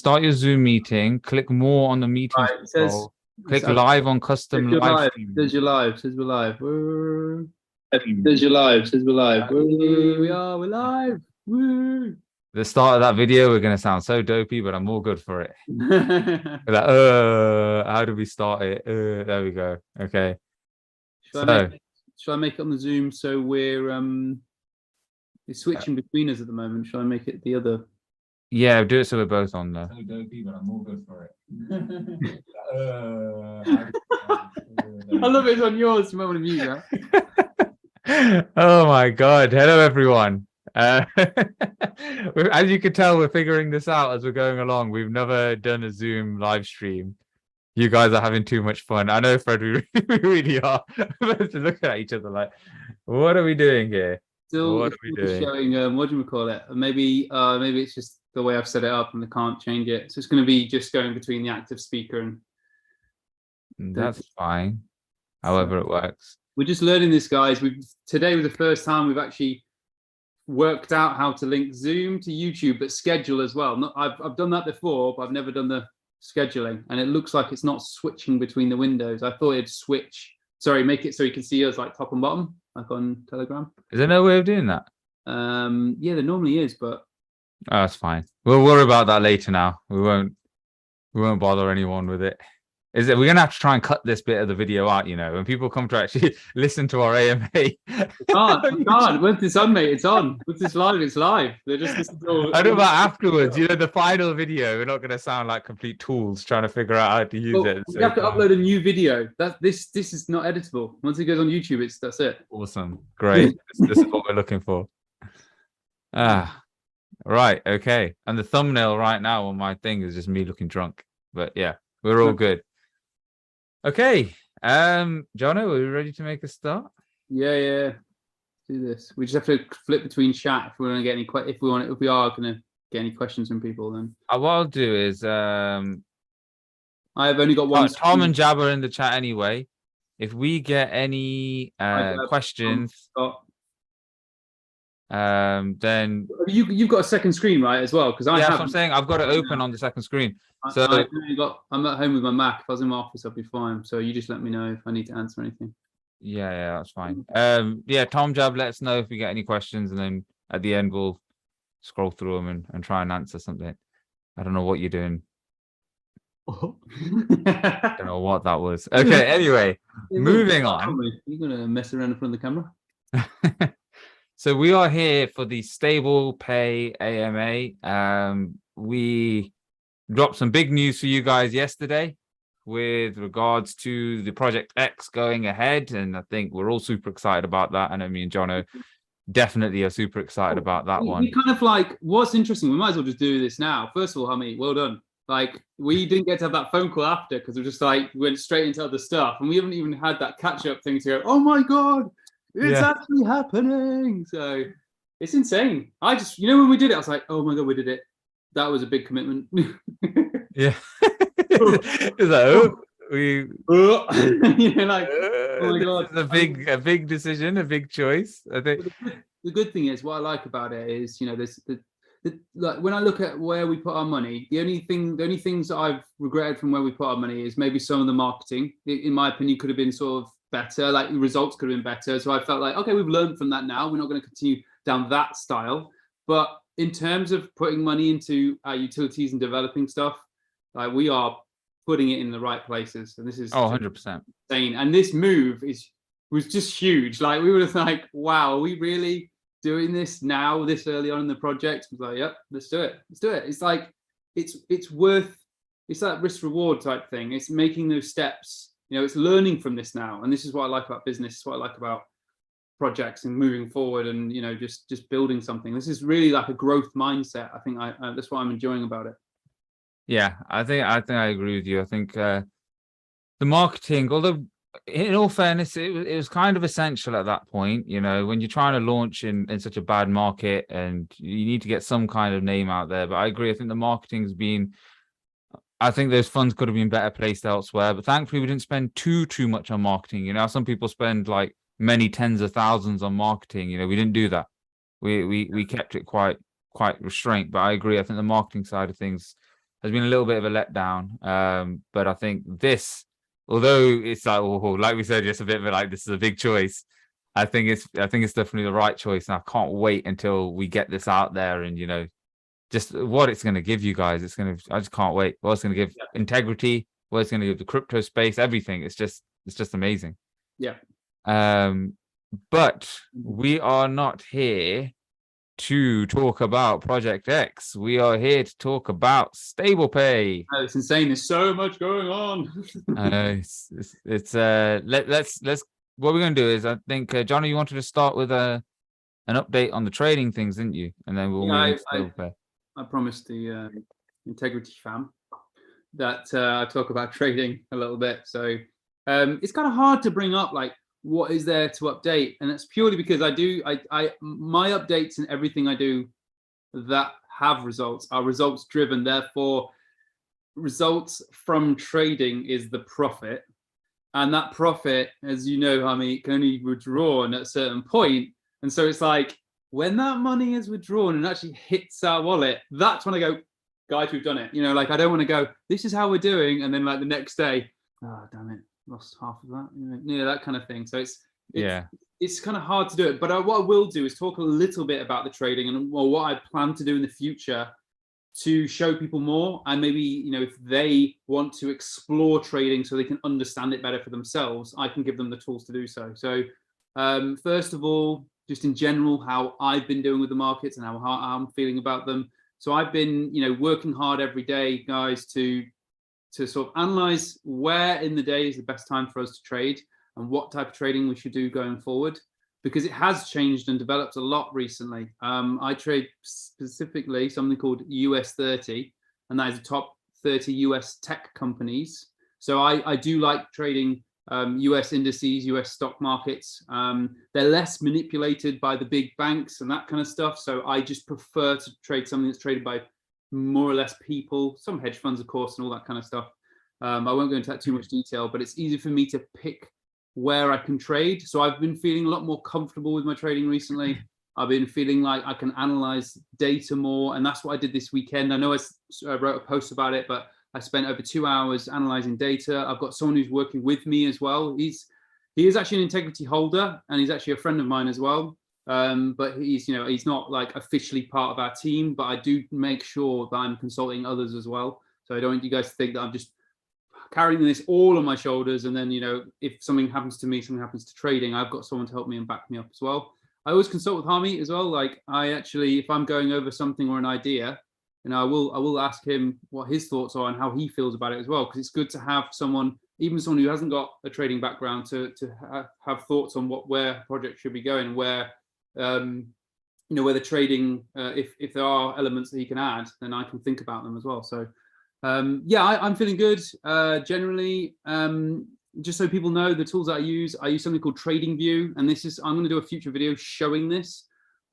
start your Zoom meeting, click more on the meeting Right, it says, scroll, click live on custom live stream. There's your live, says we're live. There's your live, says we're live. Here we are, we're live. Woo. The start of that video, we're going to sound so dopey, but I'm all good for it. We're like, how do we start it? There we go. Okay. Should I make it on the Zoom so we're it's switching between us at the moment? Shall I make it the other? Yeah, do it so we're both on there. So dopey, but I'm all good for it. I love it. It's on yours. You might want to mute that. Oh my God. Hello, everyone. As you can tell, we're figuring this out as we're going along. We've never done a Zoom live stream. You guys are having too much fun. I know, Fred, we really are. We're looking at each other like, what are we doing here? Still, what are we doing? Showing, what do we call it? Maybe it's just the way I've set it up and I can't change it. So it's going to be just going between the active speaker and... That's fine. However it works. We're just learning this, guys. Today was the first time we've actually worked out how to link Zoom to YouTube, but schedule as well. I've done that before, but I've never done the scheduling, and it looks like it's not switching between the windows. I thought it'd switch. Sorry, make it so you can see us like top and bottom, like on Telegram. Is there no way of doing that? Yeah, there normally is, but oh, that's fine. We'll worry about that later. Now we won't bother anyone with it. We're gonna have to try and cut this bit of the video out, you know, when people come to actually listen to our AMA. I can't. Once it's on, mate, it's on. Once it's live, it's live. They're just I know about afterwards, you know, the final video, we're not gonna sound like complete tools trying to figure out how to use it. We have to upload a new video. This is not editable. Once it goes on YouTube, that's it. Awesome. Great. This is what we're looking for. Right, okay. And the thumbnail right now on my thing is just me looking drunk. But yeah, we're all good. Okay, Jono, are we ready to make a start? Yeah. Do this. We just have to flip between chat if we want to get any if we are going to get any questions from people. Then what I'll do is I've only got one. Tom and Jab are in the chat anyway. If we get any questions, then you've got a second screen, right, as well? Because that's what I'm saying. I've got it open on the second screen. So I'm at home with my Mac. If I was in my office, I'd be fine. So you just let me know if I need to answer anything. Yeah, that's fine. Yeah, Tom, Jab, let us know if we get any questions, and then at the end we'll scroll through them and try and answer something. I don't know what you're doing. I don't know what that was. Okay, anyway, moving on. You're gonna mess around in front of the camera. So we are here for the StablePay AMA. We dropped some big news for you guys yesterday with regards to the Project X going ahead, and I think we're all super excited about that. And I mean, Jono definitely are super excited about that one. We kind of like, what's interesting, we might as well just do this now. First of all, Hamid, well done. Like, we didn't get to have that phone call after because we're just like, we went straight into other stuff, and we haven't even had that catch-up thing to go, oh my God, it's actually happening. So it's insane. I just, you know, when we did it, I was like, oh my God, we did it. That was a big commitment. Yeah. It's like, you know, like, oh my God. It's a big decision, a big choice. I think the good thing is, what I like about it is, you know, like when I look at where we put our money, the only things that I've regretted from where we put our money is maybe some of the marketing, in my opinion, could have been sort of better, like the results could have been better. So I felt like, okay, we've learned from that now. We're not going to continue down that style. But in terms of putting money into our utilities and developing stuff, like, we are putting it in the right places. And this is 100% insane. And this move was just huge. Like, we were like, wow, are we really doing this now, this early on in the project? I was like, yep, let's do it. It's like, it's worth, it's that risk reward type thing. It's making those steps, you know, it's learning from this now. And this is what I like about business. It's what I like about projects and moving forward, and, you know, just building something. This is really like a growth mindset. I think that's what I'm enjoying about it. Yeah, I think I agree with you. I think the marketing, although in all fairness, it was kind of essential at that point. You know, when you're trying to launch in such a bad market, and you need to get some kind of name out there. But I agree. I think the marketing's been, I think those funds could have been better placed elsewhere. But thankfully, we didn't spend too much on marketing. You know, some people spend like many tens of thousands on marketing. You know, we didn't do that. We kept it quite restrained. But I agree. I think the marketing side of things has been a little bit of a letdown. But I think this, although it's like we said, just a bit of like, this is a big choice. I think it's definitely the right choice. And I can't wait until we get this out there and, you know, just what it's going to give you guys. I just can't wait. What it's going to give integrity, what it's going to give the crypto space, everything. It's just amazing. Yeah. But we are not here to talk about Project X. We are here to talk about StablePay. Oh, it's insane. There's so much going on. I know. Let's. What we're going to do is, I think, Johnny, you wanted to start with an update on the trading things, didn't you? And then we'll move into StablePay. I promised the Integrity fam that I talk about trading a little bit. So it's kind of hard to bring up like what is there to update, and that's purely because my updates and everything I do that have results are results driven. Therefore, results from trading is the profit, and that profit, as you know, Hami, can only be withdrawn at a certain point. And so it's like when that money is withdrawn and actually hits our wallet, that's when I go, guys, we've done it. You know, like I don't want to go, this is how we're doing, and then like the next day, oh damn it, lost half of that. You know, that kind of thing. So it's kind of hard to do it. But what I will do is talk a little bit about the trading and what I plan to do in the future to show people more, and maybe, you know, if they want to explore trading so they can understand it better for themselves, I can give them the tools to do so. So first of all, just in general, how I've been doing with the markets and how I'm feeling about them. So I've been, you know, working hard every day, guys, to sort of analyze where in the day is the best time for us to trade and what type of trading we should do going forward, because it has changed and developed a lot recently. I trade specifically something called US 30, and that is the top 30 US tech companies. So I do like trading US indices, US stock markets. They're less manipulated by the big banks and that kind of stuff. So I just prefer to trade something that's traded by more or less people, some hedge funds, of course, and all that kind of stuff. I won't go into that too much detail, but it's easy for me to pick where I can trade. So I've been feeling a lot more comfortable with my trading recently. I've been feeling like I can analyze data more, and that's what I did this weekend. I know I wrote a post about it, but I spent over 2 hours analyzing data. I've got someone who's working with me as well. He is actually an integrity holder, and he's actually a friend of mine as well. But he's not like officially part of our team, but I do make sure that I'm consulting others as well. So I don't want you guys to think that I'm just carrying this all on my shoulders, and then, you know, if something happens to me, something happens to trading, I've got someone to help me and back me up as well. I always consult with Hami as well. Like I actually, if I'm going over something or an idea, you know, I will ask him what his thoughts are and how he feels about it as well, because it's good to have someone, even someone who hasn't got a trading background, to have thoughts on where projects should be going, where you know, where the trading, if there are elements that he can add, then I can think about them as well. So yeah, I'm feeling good generally. Just so people know, the tools that I use something called Trading View, and I'm going to do a future video showing this.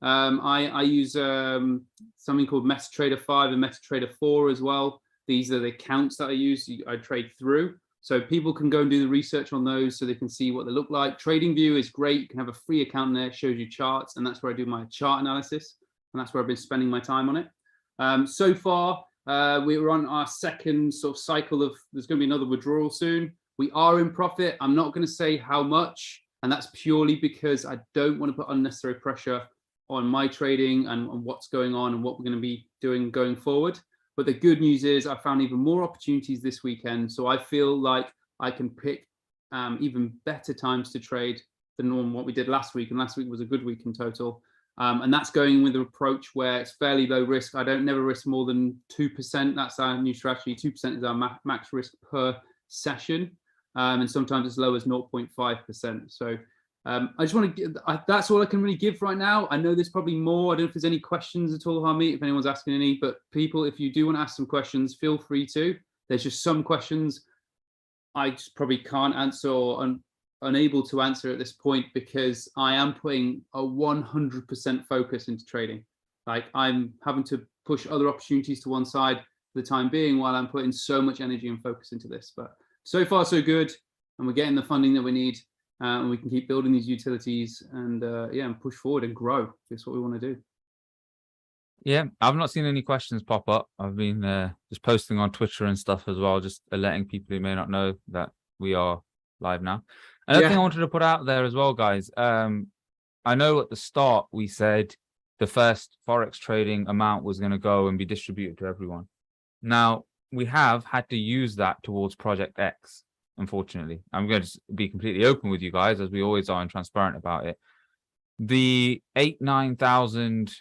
I use something called MetaTrader 5 and MetaTrader 4 as well. These are the accounts that I use, I trade through. So people can go and do the research on those so they can see what they look like. Trading View is great. You can have a free account in there, it shows you charts, and that's where I do my chart analysis, and that's where I've been spending my time on it. So far, we're on our second sort of cycle of, there's going to be another withdrawal soon. We are in profit. I'm not going to say how much, and that's purely because I don't want to put unnecessary pressure on my trading and on what's going on and what we're going to be doing going forward. But the good news is I found even more opportunities this weekend. So I feel like I can pick even better times to trade than what we did last week. And last week was a good week in total. And that's going with an approach where it's fairly low risk. I don't never risk more than 2%. That's our new strategy. 2% is our max risk per session. And sometimes as low as 0.5%. So I just want to give, that's all I can really give right now. I know there's probably more. I don't know if there's any questions at all, Harmeet, if anyone's asking any, but people, if you do want to ask some questions, feel free to. There's just some questions I just probably can't answer or unable to answer at this point, because I am putting a 100% focus into trading. Like I'm having to push other opportunities to one side for the time being while I'm putting so much energy and focus into this. But so far so good, and we're getting the funding that we need. And we can keep building these utilities and yeah, and push forward and grow. That's what we want to do. Yeah, I've not seen any questions pop up. I've been just posting on Twitter and stuff as well, just letting people who may not know that we are live now. Another thing I Yeah, wanted to put out there as well, guys. I know at the start we said the first Forex trading amount was going to go and be distributed to everyone. Now, we have had to use that towards Project X, unfortunately. I'm going to be completely open with you guys, as we always are, and transparent about it. The 9,000,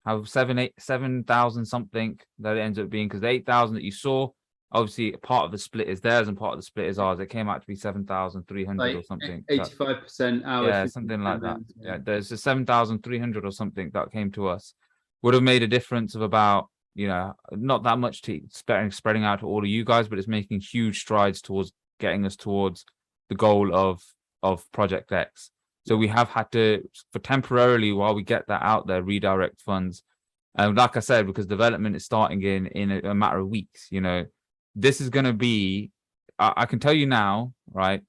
how 7,000 something that it ends up being, because the 8,000 that you saw, obviously part of the split is theirs and part of the split is ours. It came out to be 7,300 or like something. 85% ours. Yeah, 15% something like that. theirs, Yeah, there's a 7,300 or something that came to us. Would have made a difference of about, not that much to spreading out to all of you guys, but it's making huge strides towards getting us towards the goal of Project X. So we have had to, for temporarily, while we get that out there, redirect funds. And like I said, because development is starting in a matter of weeks, this is going to be, I can tell you now, right?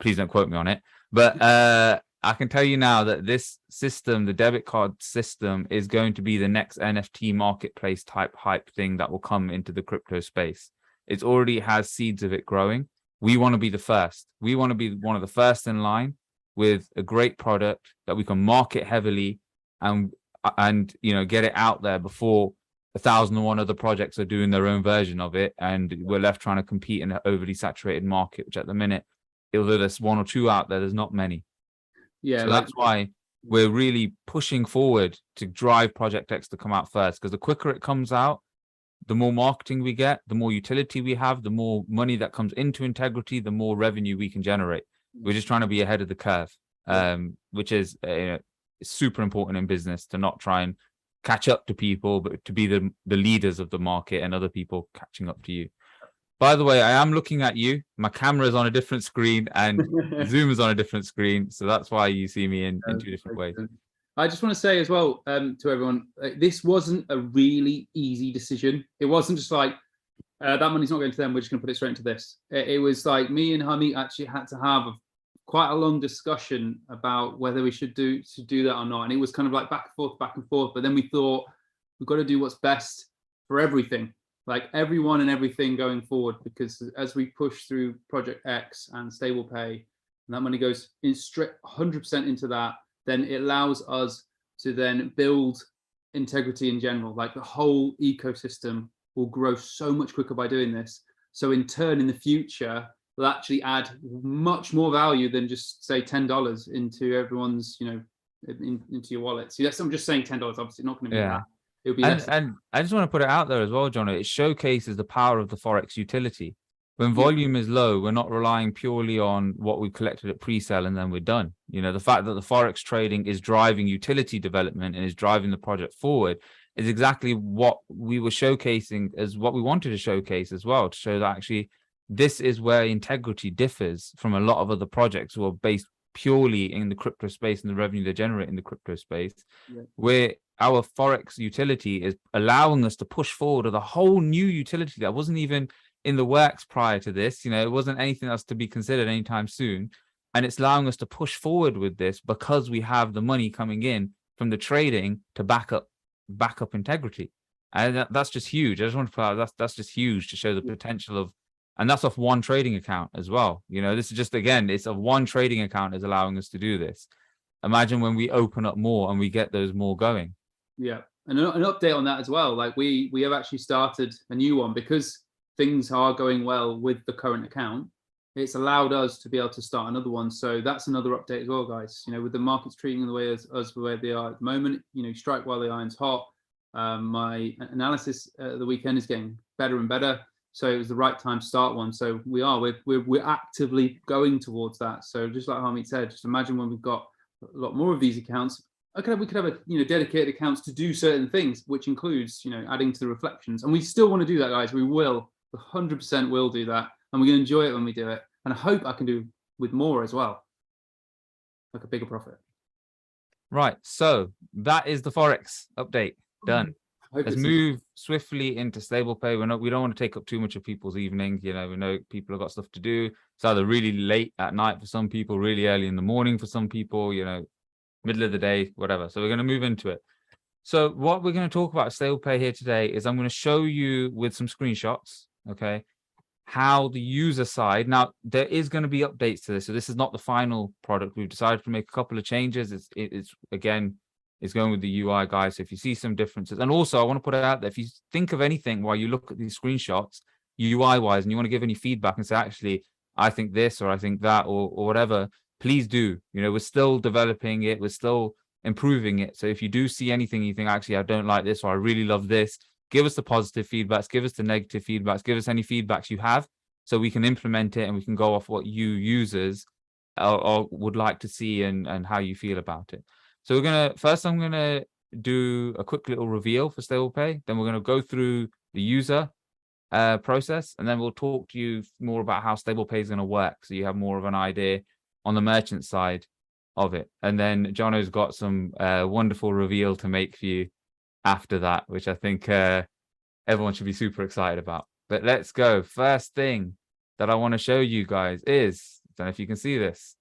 Please don't quote me on it. But I can tell you now that this system, the debit card system, is going to be the next NFT marketplace type hype thing that will come into the crypto space. It already has seeds of it growing. We want to be the first. We want to be one of the first in line with a great product that we can market heavily and get it out there before 1,001 other projects are doing their own version of it, and we're left trying to compete in an overly saturated market, which at the minute, although there's one or two out there, there's not many. Yeah, So that's why we're really pushing forward to drive Project X to come out first, because the quicker it comes out, the more marketing we get, the more utility we have, the more money that comes into Integrity, the more revenue we can generate. We're just trying to be ahead of the curve, which is super important in business, to not try and catch up to people, but to be the leaders of the market and other people catching up to you. By the way, I am looking at you. My camera is on a different screen and Zoom is on a different screen. So that's why you see me in two different ways. I just want to say as well to everyone, this wasn't a really easy decision. It wasn't just like, that money's not going to them, we're just going to put it straight into this. It was like me and Hamid actually had to have quite a long discussion about whether we should do that or not. And it was kind of like back and forth. But then we thought, we've got to do what's best for everything, like everyone and everything going forward, because as we push through Project X and StablePay, and that money goes in straight 100% into that, then it allows us to then build Integrity in general. Like the whole ecosystem will grow so much quicker by doing this. So in turn, in the future, will actually add much more value than just say $10 into everyone's, into your wallet. So yes, I'm just saying $10. Obviously, not going to be that. It'll be less. And I just want to put it out there as well, John. It showcases the power of the Forex utility. When volume is low, we're not relying purely on what we collected at pre-sale and then we're done. The fact that the Forex trading is driving utility development and is driving the project forward is exactly what we were showcasing, as what we wanted to showcase as well, to show that actually this is where Integrity differs from a lot of other projects who are based purely in the crypto space and the revenue they generate in the crypto space, where our Forex utility is allowing us to push forward with a whole new utility that wasn't even in the works prior to this. It wasn't anything that's to be considered anytime soon. And it's allowing us to push forward with this because we have the money coming in from the trading to back up Integrity. And that's just huge. I just want to put out, that's just huge to show the potential of, and that's off one trading account as well. This is just, again, it's of one trading account is allowing us to do this. Imagine when we open up more and we get those more going. Yeah. And an update on that as well. Like we have actually started a new one because things are going well with the current account. It's allowed us to be able to start another one. So that's another update as well, guys. With the markets treating the way as the way they are at the moment, strike while the iron's hot. My analysis at the weekend is getting better and better. So it was the right time to start one. So we're actively going towards that. So just like Hamid said, just imagine when we've got a lot more of these accounts. We could have a dedicated accounts to do certain things, which includes adding to the reflections. And we still want to do that, guys. We will 100% will do that, and we're going to enjoy it when we do it. And I hope I can do with more as well, like a bigger profit. Right. So that is the Forex update done. Let's move swiftly into StablePay. We don't want to take up too much of people's evening. We know people have got stuff to do. It's either really late at night for some people, really early in the morning for some people, middle of the day, whatever. So we're going to move into it. So what we're going to talk about StablePay here today is I'm going to show you with some screenshots, okay, how the user side. Now, there is going to be updates to this. So this is not the final product. We've decided to make a couple of changes. It's again, it's going with the UI guys. So if you see some differences, and also I want to put it out there, if you think of anything while you look at these screenshots, UI wise, and you want to give any feedback and say, actually, I think this, or I think that, or whatever, please do. You know, we're still developing it. We're still improving it. So if you do see anything you think, actually, I don't like this, or I really love this, give us the positive feedbacks, give us the negative feedbacks, give us any feedbacks you have so we can implement it and we can go off what you users or would like to see and how you feel about it. So I'm gonna do a quick little reveal for StablePay. Then we're gonna go through the user process, and then we'll talk to you more about how StablePay is gonna work, so you have more of an idea on the merchant side of it. And then Jono's got some wonderful reveal to make for you after that, which I think everyone should be super excited about. But let's go. First thing that I want to show you guys is, I don't know if you can see this.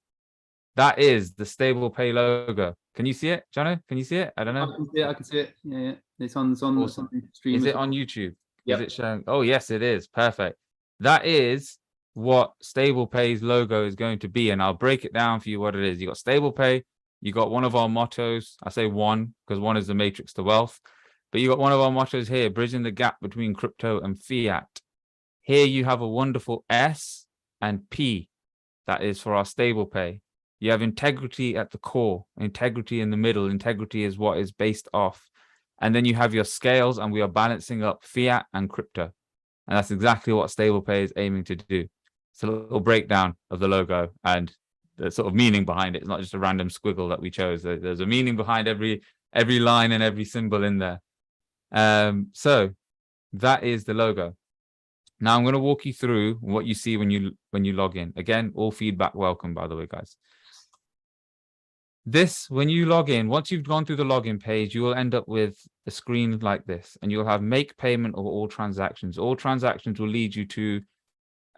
That is the StablePay logo. Can you see it, Jono? Can you see it? I don't know. I can see it. Yeah. It's on Awesome. the stream. Is it on YouTube? Yep. Is it showing? Oh, yes, it is. Perfect. That is what StablePay's logo is going to be. And I'll break it down for you what it is. You got StablePay. You got one of our mottos. I say one because one is the matrix to wealth. But you got one of our mottos here, bridging the gap between crypto and fiat. Here you have a wonderful S and P. That is for our StablePay. You have integrity at the core, integrity in the middle. Integrity is what is based off. And then you have your scales, and we are balancing up fiat and crypto. And that's exactly what StablePay is aiming to do. It's a little breakdown of the logo and the sort of meaning behind it. It's not just a random squiggle that we chose. There's a meaning behind every line and every symbol in there. So that is the logo. Now I'm going to walk you through what you see when you log in. Again, all feedback welcome, by the way, guys. This, when you log in, once you've gone through the login page, you will end up with a screen like this, and you'll have make payment of all transactions. All transactions will lead you to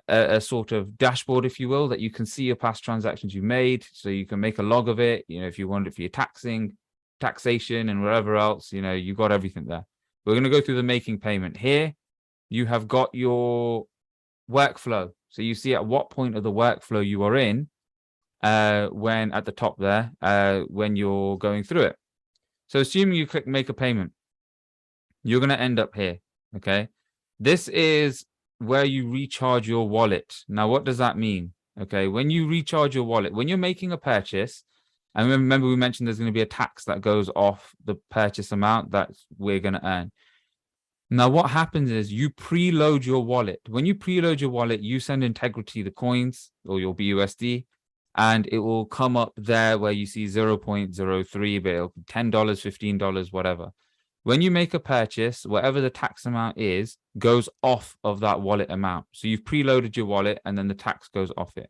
a sort of dashboard, if you will, that you can see your past transactions you made. So you can make a log of it. You know, if you want it for your taxation and wherever else, you know, you've got everything there. We're going to go through the making payment. Here, you have got your workflow. So you see at what point of the workflow you are in when at the top there, when you're going through it. So assuming you click make a payment, you're going to end up here. Okay. This is where you recharge your wallet. Now, what does that mean? Okay. When you recharge your wallet, when you're making a purchase, and remember we mentioned there's going to be a tax that goes off the purchase amount that we're going to earn. Now, what happens is you preload your wallet. When you preload your wallet, you send Integrity the coins or your BUSD, and it will come up there where you see 0.03, but it'll be $10, $15, whatever. When you make a purchase, whatever the tax amount is, goes off of that wallet amount. So you've preloaded your wallet and then the tax goes off it.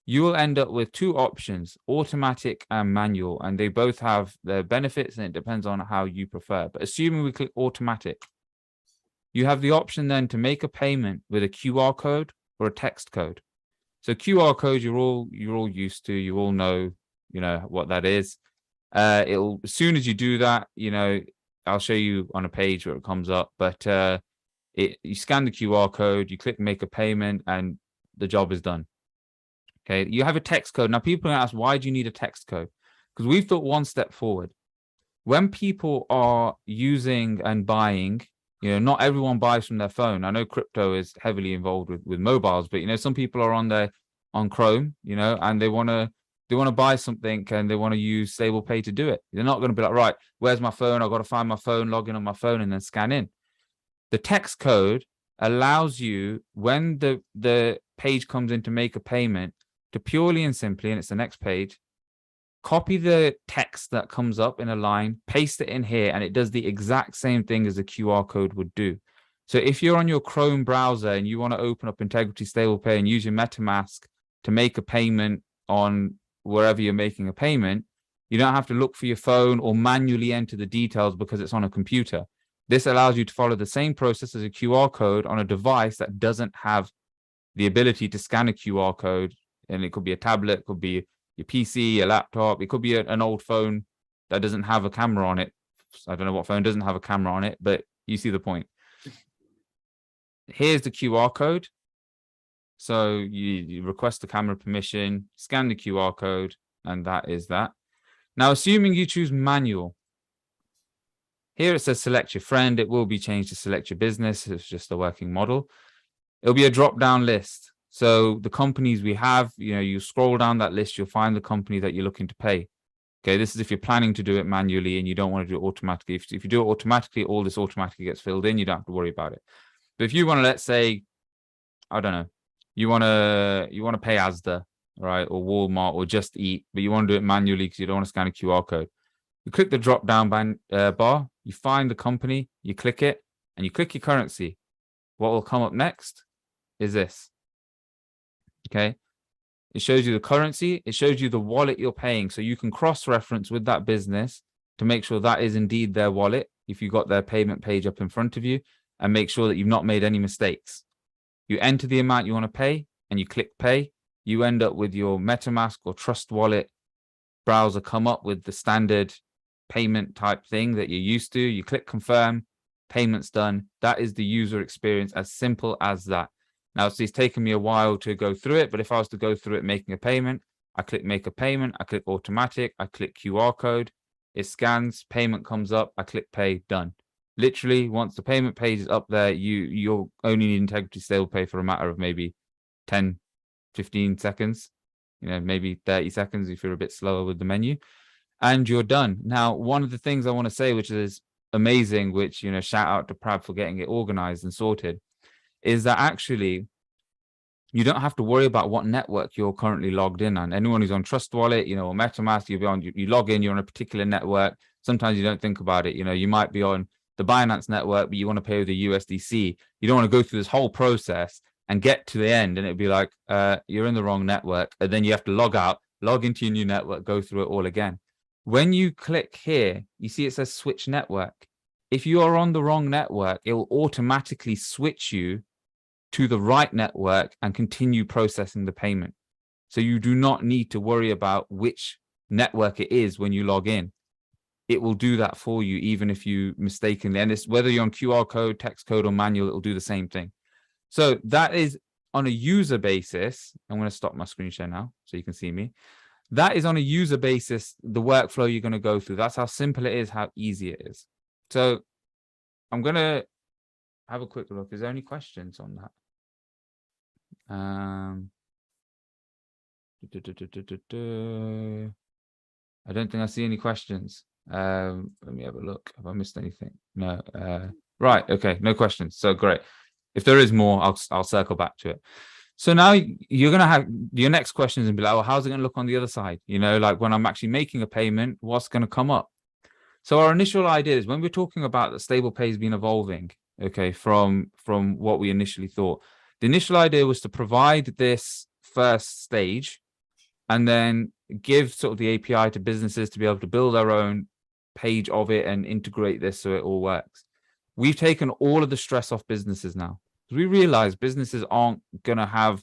You will end up with two options, automatic and manual, and they both have their benefits and it depends on how you prefer. But assuming we click automatic, you have the option then to make a payment with a QR code or a text code. So QR code, you're all used to, you all know, what that is. It'll, as soon as you do that, I'll show you on a page where it comes up, but you scan the QR code, you click make a payment, and the job is done. Okay, you have a text code. Now, people are going to ask, why do you need a text code? Because we've thought one step forward. When people are using and buying, not everyone buys from their phone. I know crypto is heavily involved with mobiles, but some people are on Chrome, and they want to buy something and they want to use StablePay to do it. They're not going to be like, right, where's my phone? I've got to find my phone, log in on my phone, and then scan in. The text code allows you, when the page comes in to make a payment, to purely and simply, and it's the next page, copy the text that comes up in a line, paste it in here, and it does the exact same thing as a QR code would do. So if you're on your Chrome browser and you want to open up Integrity StablePay and use your MetaMask to make a payment on wherever you're making a payment, you don't have to look for your phone or manually enter the details because it's on a computer. This allows you to follow the same process as a QR code on a device that doesn't have the ability to scan a QR code. And it could be a tablet, could be your PC, a laptop, it could be an old phone that doesn't have a camera on it, I don't know what phone doesn't have a camera on it, but you see the point. Here's the QR code. So you request the camera permission, scan the QR code, and that is that. Now, assuming you choose manual, here it says select your friend. It will be changed to select your business. It's just a working model. It'll be a drop-down list. So the companies we have, you scroll down that list, you'll find the company that you're looking to pay. Okay, this is if you're planning to do it manually and you don't want to do it automatically. If you do it automatically, all this automatically gets filled in. You don't have to worry about it. But if you want to, let's say, I don't know, you want to pay Asda, right, or Walmart or Just Eat, but you want to do it manually because you don't want to scan a QR code. You click the drop-down bar, you find the company, you click it, and you click your currency. What will come up next is this. Okay. It shows you the currency. It shows you the wallet you're paying. So you can cross-reference with that business to make sure that is indeed their wallet. If you've got their payment page up in front of you, and make sure that you've not made any mistakes. You enter the amount you want to pay and you click pay. You end up with your MetaMask or Trust Wallet browser come up with the standard payment type thing that you're used to. You click confirm, payment's done. That is the user experience, as simple as that. Now, it's taken me a while to go through it, but if I was to go through it making a payment, I click make a payment, I click automatic, I click QR code, it scans, payment comes up, I click pay, done. Literally, once the payment page is up there, you'll only need Integrity StablePay for a matter of maybe 10, 15 seconds, maybe 30 seconds if you're a bit slower with the menu, and you're done. Now, one of the things I want to say, which is amazing, which, shout out to Prab for getting it organized and sorted, is that actually you don't have to worry about what network you're currently logged in on. Anyone who's on Trust Wallet, or MetaMask, you log in, you're on a particular network. Sometimes you don't think about it. You might be on the Binance network, but you want to pay with the USDC. You don't want to go through this whole process and get to the end and it'd be like, you're in the wrong network. And then you have to log out, log into your new network, go through it all again. When you click here, you see it says switch network. If you are on the wrong network, it will automatically switch you to the right network and continue processing the payment. So you do not need to worry about which network it is when you log in. It will do that for you, even if you mistakenly, and it's whether you're on QR code, text code, or manual, it will do the same thing. So that is on a user basis. I'm going to stop my screen share now so you can see me. That is on a user basis, the workflow you're going to go through. That's how simple it is, how easy it is. So I'm going to have a quick look. Is there any questions on that? I don't think I see any questions. Let me have a look. Have I missed anything? No. Right. Okay. No questions. So great. If there is more, I'll circle back to it. So now you're going to have your next questions and be like, well, how's it going to look on the other side? Like when I'm actually making a payment, what's going to come up? So our initial idea is when we're talking about that StablePay has been evolving, okay, from what we initially thought. The initial idea was to provide this first stage and then give sort of the API to businesses to be able to build their own page of it and integrate this so it all works. We've taken all of the stress off businesses now. We realize businesses aren't going to have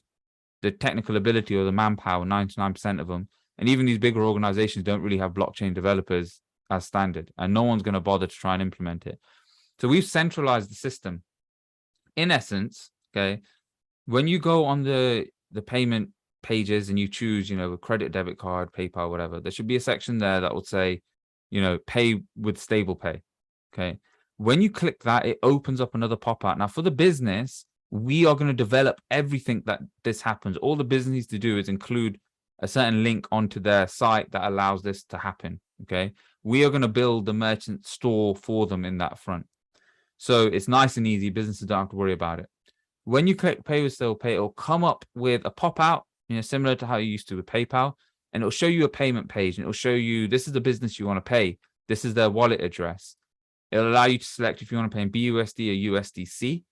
the technical ability or the manpower, 99% of them. And even these bigger organizations don't really have blockchain developers as standard, and no one's going to bother to try and implement it. So we've centralized the system. In essence, okay, when you go on the payment pages and you choose, a credit, debit card, PayPal, whatever, there should be a section there that would say, pay with StablePay. Okay. When you click that, it opens up another pop-out. Now, for the business, we are going to develop everything that this happens. All the business needs to do is include a certain link onto their site that allows this to happen. Okay. We are going to build the merchant store for them in that front. So it's nice and easy. Businesses don't have to worry about it. When you click pay with StablePay, it'll come up with a pop-out, similar to how you used to with PayPal, and it'll show you a payment page, and it'll show you this is the business you want to pay. This is their wallet address. It'll allow you to select if you want to pay in BUSD or USDC,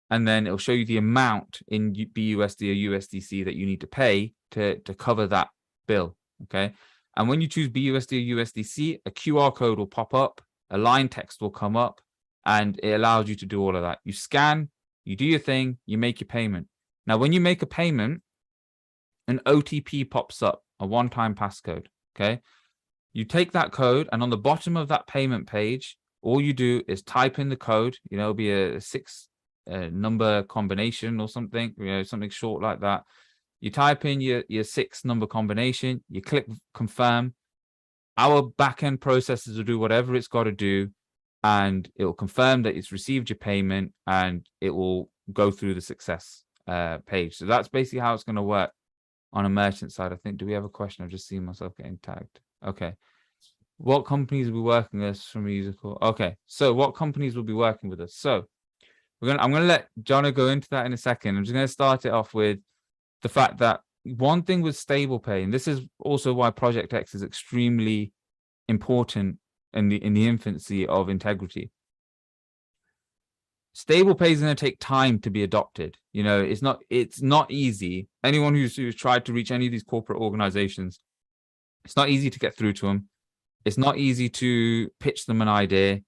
and then it'll show you the amount in BUSD or USDC that you need to pay to cover that bill, okay? And when you choose BUSD or USDC, a QR code will pop up, a line text will come up, and it allows you to do all of that. You scan, you do your thing, you make your payment. Now, when you make a payment, an OTP pops up, a one-time passcode, okay? You take that code, and on the bottom of that payment page, All you do is type in the code, it'll be a 6 number combination or something, something short like that. You type in your 6 number combination, you click confirm. Our backend processes will do whatever it's got to do, and it will confirm that it's received your payment, and it will go through the success page. So that's basically how it's going to work on a merchant side. I think, do we have a question? I've just seen myself getting tagged. Okay. What companies will be working with us from musical? Okay. So what companies will be working with us? So I'm going to let Jono go into that in a second. I'm just going to start it off with the fact that one thing with StablePay, and this is also why Project X is extremely important in the infancy of integrity. StablePay is going to take time to be adopted. It's not easy. Anyone who's tried to reach any of these corporate organizations, it's not easy to get through to them. It's not easy to pitch them an idea.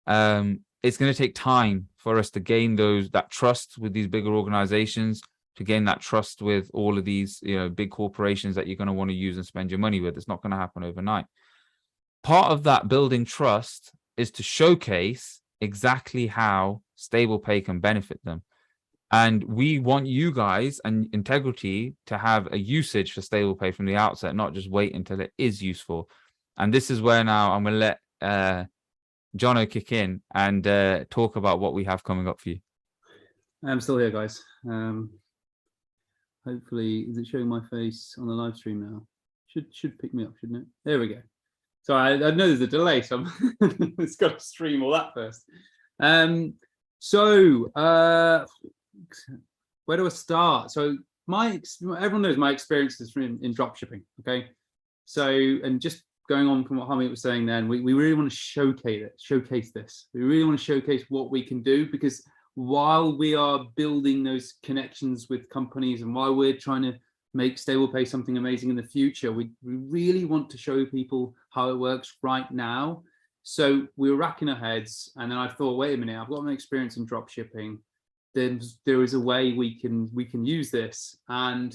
It's going to take time for us to gain that trust with these bigger organizations, to gain that trust with all of these, big corporations that you're going to want to use and spend your money with. It's not going to happen overnight. Part of that building trust is to showcase exactly how StablePay can benefit them. And we want you guys and Integrity to have a usage for StablePay from the outset, not just wait until it is useful. And this is where now I'm going to let Jono kick in and talk about what we have coming up for you. I'm still here, guys. Hopefully, is it showing my face on the live stream now? Should pick me up, shouldn't it? There we go. So I know there's a delay, so it's got to stream all that first. Where do I start? So everyone knows my experiences in drop shipping. Okay, so and just going on from what Hamid was saying, then we really want to showcase this. We really want to showcase what we can do, because while we are building those connections with companies and while we're trying to make StablePay something amazing in the future, we really want to show people how it works right now. So we were racking our heads, and then I thought, wait a minute, I've got my experience in drop shipping. There is a way we can use this, and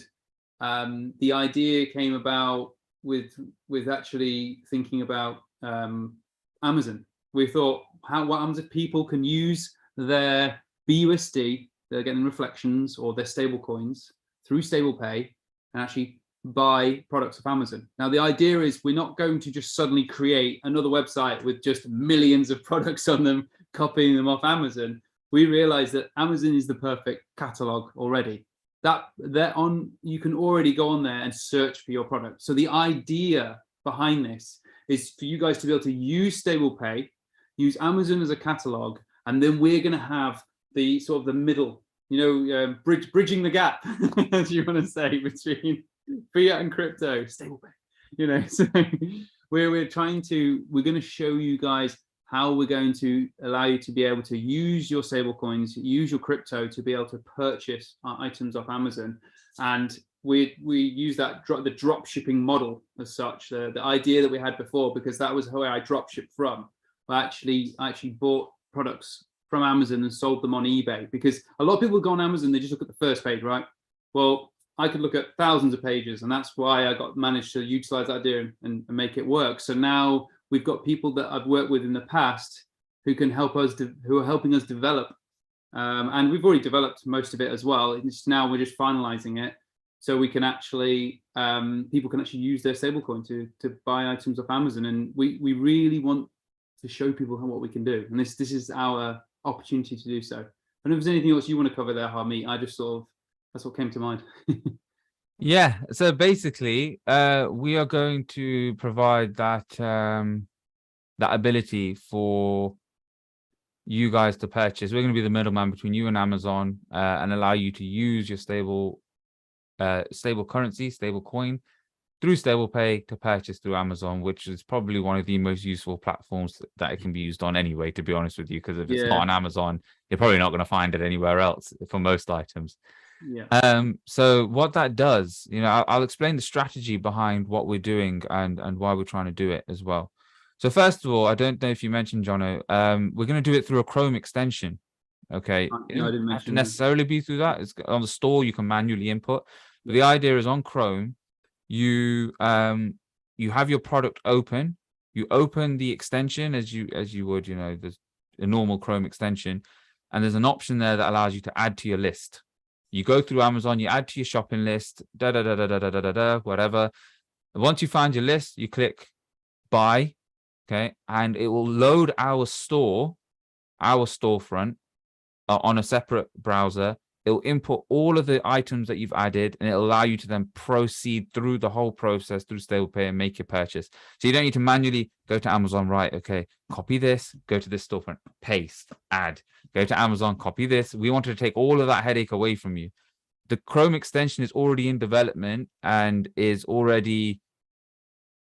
the idea came about with actually thinking about Amazon. We thought, what happens if people can use their BUSD, they're getting reflections, or their stable coins through StablePay, and actually buy products of Amazon. Now, the idea is we're not going to just suddenly create another website with just millions of products on them, copying them off Amazon. We realize that Amazon is the perfect catalog already. You can already go on there and search for your product. So the idea behind this is for you guys to be able to use StablePay, use Amazon as a catalog, and then we're going to have the sort of the middle, bridging the gap, as you want to say, between fiat and crypto, StablePay. So we're going to show you guys how we're going to allow you to be able to use your stable coins, use your crypto to be able to purchase items off Amazon. And we use the drop shipping model as such, the idea that we had before, because that was where I drop shipped from. I actually bought products from Amazon and sold them on eBay, because a lot of people go on Amazon, they just look at the first page, right? Well, I could look at thousands of pages, and that's why I managed to utilize that idea and make it work. So now we've got people that I've worked with in the past who can help us, who are helping us develop. And we've already developed most of it as well. It's now we're just finalizing it, so we can actually, people can actually use their stablecoin to buy items off Amazon. And we really want to show people what we can do. And this is our opportunity to do so. I don't know if there's anything else you want to cover there, Harmeet. I just that's what came to mind. Yeah, so basically we are going to provide that that ability for you guys to purchase. We're going to be the middleman between you and Amazon, and allow you to use your stable currency, stable coin, through StablePay to purchase through Amazon, which is probably one of the most useful platforms that it can be used on anyway, to be honest with you, because if it's not on Amazon, you're probably not going to find it anywhere else for most items. So what that does, I'll explain the strategy behind what we're doing and why we're trying to do it as well. So first of all, I don't know if you mentioned, Jono, we're going to do it through a Chrome extension. Okay, no, I didn't have to necessarily be through that. It's on the store, you can manually input, but the idea is on Chrome, you have your product open, You open the extension as you would, there's a normal Chrome extension, and there's an option there that allows you to add to your list. You go through Amazon, you add to your shopping list, whatever. And once you find your list, you click buy, okay, and it will load our storefront on a separate browser. It'll import all of the items that you've added, and it'll allow you to then proceed through the whole process through StablePay and make your purchase. So you don't need to manually go to Amazon, right? Okay, copy this, go to this storefront, paste, add, go to Amazon, copy this. We wanted to take all of that headache away from you. The Chrome extension is already in development and is already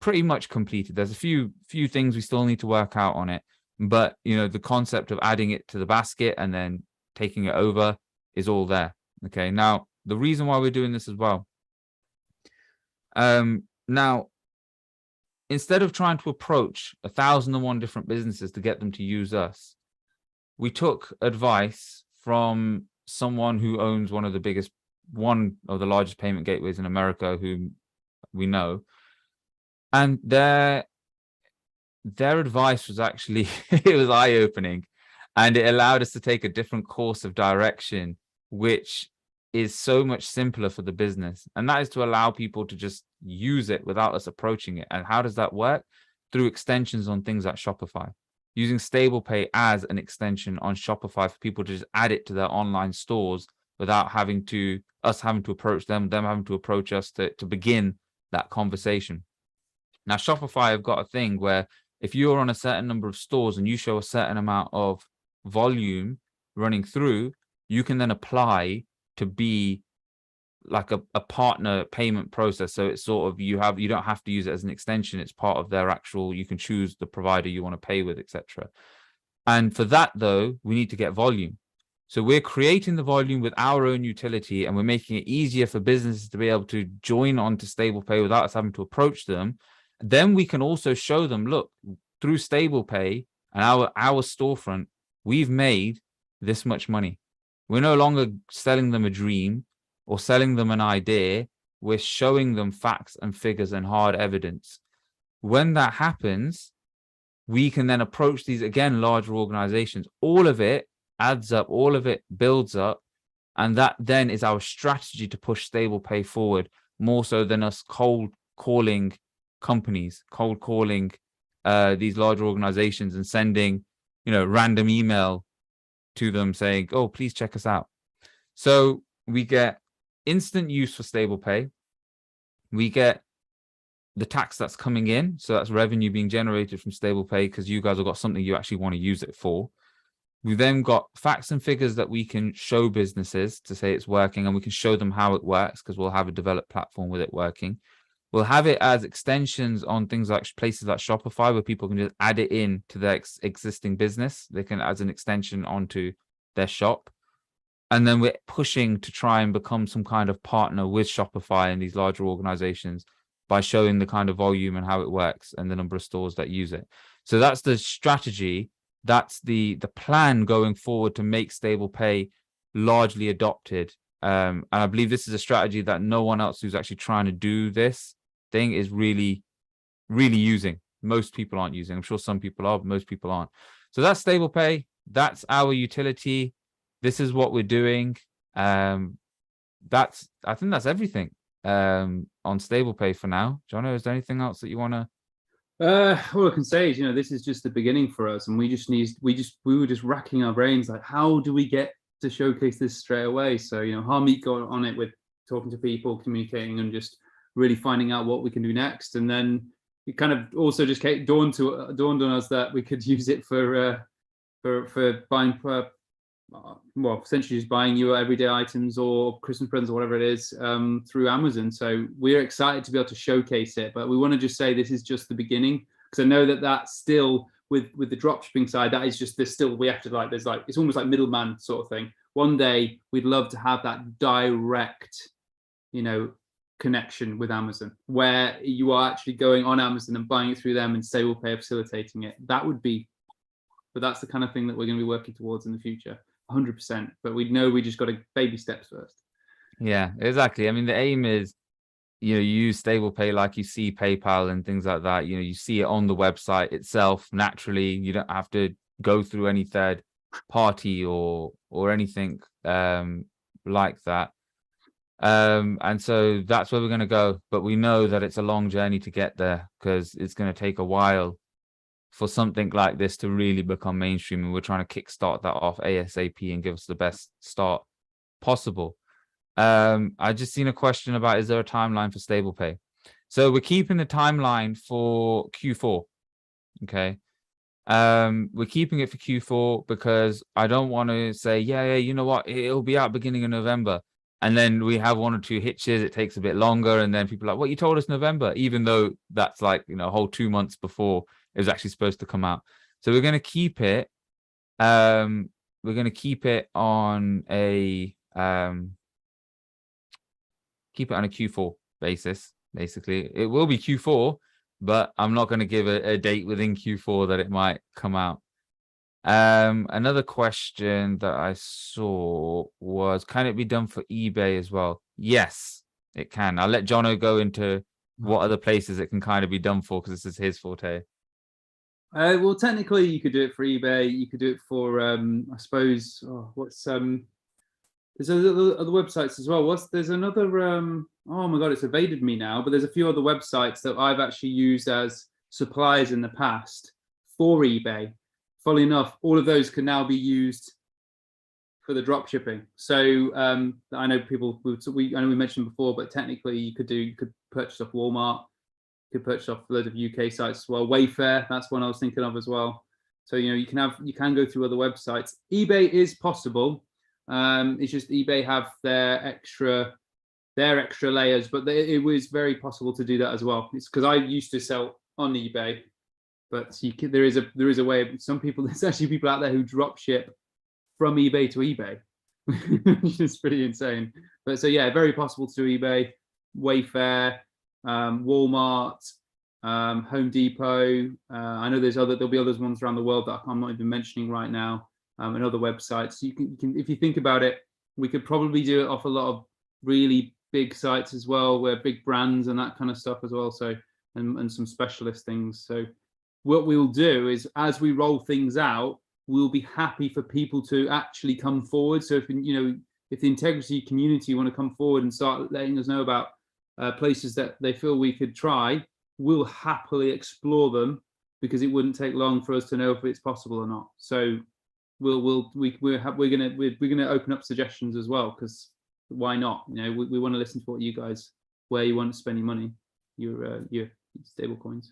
pretty much completed. There's a few things we still need to work out on it, but the concept of adding it to the basket and then taking it over is all there. Okay, now the reason why we're doing this as well, now instead of trying to approach 1,001 different businesses to get them to use us, we took advice from someone who owns one of the largest payment gateways in America, who we know, and their advice was actually it was eye-opening, and it allowed us to take a different course of direction, which is so much simpler for the business. And that is to allow people to just use it without us approaching it. And how does that work? Through extensions on things like Shopify, using StablePay as an extension on Shopify for people to just add it to their online stores without having to approach them having to approach us to begin that conversation. Now, Shopify have got a thing where if you're on a certain number of stores and you show a certain amount of volume running through, you can then apply to be like a partner payment process. So it's sort of, you don't have to use it as an extension. It's part of their actual, you can choose the provider you want to pay with, etc. And for that, though, we need to get volume. So we're creating the volume with our own utility, and we're making it easier for businesses to be able to join onto StablePay without us having to approach them. Then we can also show them, look, through StablePay and our storefront, we've made this much money. We're no longer selling them a dream or selling them an idea. We're showing them facts and figures and hard evidence. When that happens, we can then approach these, again, larger organizations. All of it adds up, all of it builds up, and that then is our strategy to push StablePay forward, more so than us cold calling companies, cold calling these larger organizations and sending random email to them saying, oh, please check us out. So we get instant use for StablePay. We get the tax that's coming in, so that's revenue being generated from StablePay because you guys have got something you actually want to use it for. We then got facts and figures that we can show businesses to say it's working, and we can show them how it works because we'll have a developed platform with it working. We'll have it as extensions on things like places like Shopify, where people can just add it in to their existing business. They can add an extension onto their shop. And then we're pushing to try and become some kind of partner with Shopify and these larger organizations by showing the kind of volume and how it works and the number of stores that use it. So that's the strategy. That's the plan going forward to make StablePay largely adopted. And I believe this is a strategy that no one else who's actually trying to do this thing is really using. Most people aren't using. I'm sure some people are, but most people aren't. So that's StablePay. That's our utility. This is what we're doing. I think that's everything on StablePay for now. Jono, is there anything else that you want to? All I can say is, this is just the beginning for us, and we were just racking our brains, like, how do we get to showcase this straight away? So, Harmeet got on it with talking to people, communicating, and just really finding out what we can do next. And then it kind of also just dawned on us that we could use it for buying, essentially just buying your everyday items or Christmas presents or whatever it is through Amazon. So we're excited to be able to showcase it, but we want to just say this is just the beginning, because I know that that's still with the dropshipping side, that is just, we have to it's almost like middleman sort of thing. One day we'd love to have that direct, connection with Amazon, where you are actually going on Amazon and buying it through them, and StablePay facilitating it. But that's the kind of thing that we're going to be working towards in the future, 100%. But we know we just got to baby steps first. Yeah, exactly. I mean, the aim is, you use StablePay like you see PayPal and things like that. You see it on the website itself naturally. You don't have to go through any third party or anything like that. And so that's where we're going to go. But we know that it's a long journey to get there, because it's going to take a while for something like this to really become mainstream. And we're trying to kickstart that off ASAP and give us the best start possible. I just seen a question about, is there a timeline for StablePay? So we're keeping the timeline for Q4. Okay. We're keeping it for Q4 because I don't want to say, yeah, you know what, it'll be out beginning of November. And then we have 1 or 2 hitches. It takes a bit longer. And then people are like, what, you told us November, even though that's like, a whole 2 months before it was actually supposed to come out. So we're going to keep it. We're going to keep it on a Q4 basis. Basically, it will be Q4, but I'm not going to give a date within Q4 that it might come out. Another question that I saw was, can it be done for eBay as well? Yes, it can. I'll let Jono go into what other places it can kind of be done for, because this is his forte. Well, technically, you could do it for eBay. You could do it for, I suppose, there's other websites as well. There's another, oh my God, it's evaded me now, but there's a few other websites that I've actually used as suppliers in the past for eBay. Funnily enough, all of those can now be used for the drop shipping. So I know people, I know we mentioned before, but technically you could purchase off Walmart, you could purchase off a load of UK sites as well. Wayfair, that's one I was thinking of as well. So you can go through other websites. eBay is possible. It's just eBay have their extra layers, but it was very possible to do that as well. It's because I used to sell on eBay. But there is a way of, some people, there's actually people out there who drop ship from eBay to eBay, which is pretty insane. But so yeah, very possible to do eBay, Wayfair, Walmart, Home Depot. I know there'll be other ones around the world that I'm not even mentioning right now, and other websites. You can, if you think about it, we could probably do it off a lot of really big sites as well, where big brands and that kind of stuff as well. So and some specialist things. So what we'll do is, as we roll things out, we'll be happy for people to actually come forward. So if the integrity community want to come forward and start letting us know about places that they feel we could try, we'll happily explore them, because it wouldn't take long for us to know if it's possible or not. So we're gonna open up suggestions as well, because why not? We want to listen to what you guys, where you want to spend your money, your stable coins.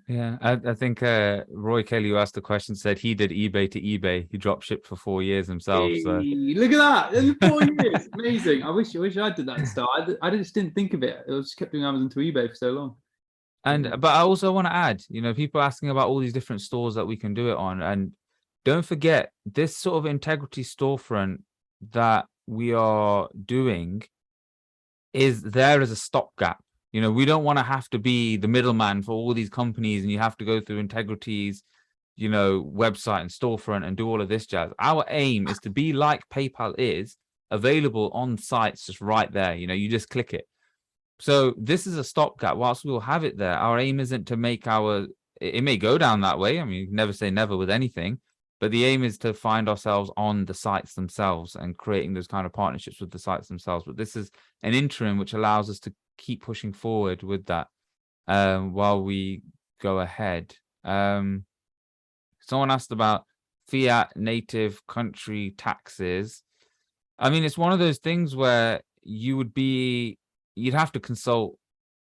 Yeah, I think Roy Kelly, who asked the question, said he did eBay to eBay. He drop shipped for 4 years himself. Hey, so look at that, 4 years, amazing. I wish I did that at the start. I just didn't think of it. I just kept doing Amazon to eBay for so long. But I also want to add, people asking about all these different stores that we can do it on, and don't forget, this sort of integrity storefront that we are doing is there as a stopgap. We don't want to have to be the middleman for all these companies, and you have to go through Integrity's, website and storefront and do all of this jazz. Our aim is to be like PayPal is, available on sites just right there. You just click it. So this is a stopgap. Whilst we'll have it there, our aim isn't to make it may go down that way. I mean, you can never say never with anything, but the aim is to find ourselves on the sites themselves and creating those kind of partnerships with the sites themselves. But this is an interim which allows us to keep pushing forward with that while we go ahead. Someone asked about fiat native country taxes. I mean, it's one of those things where you'd have to consult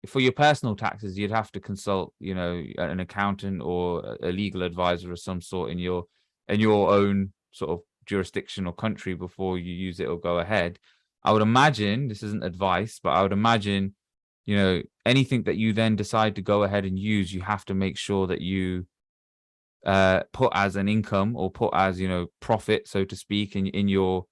for your personal taxes. You'd have to consult, an accountant or a legal advisor of some sort in your own sort of jurisdiction or country before you use it or go ahead. I would imagine, this isn't advice, but I would imagine, anything that you then decide to go ahead and use, you have to make sure that you put as an income or put as, profit, so to speak, in your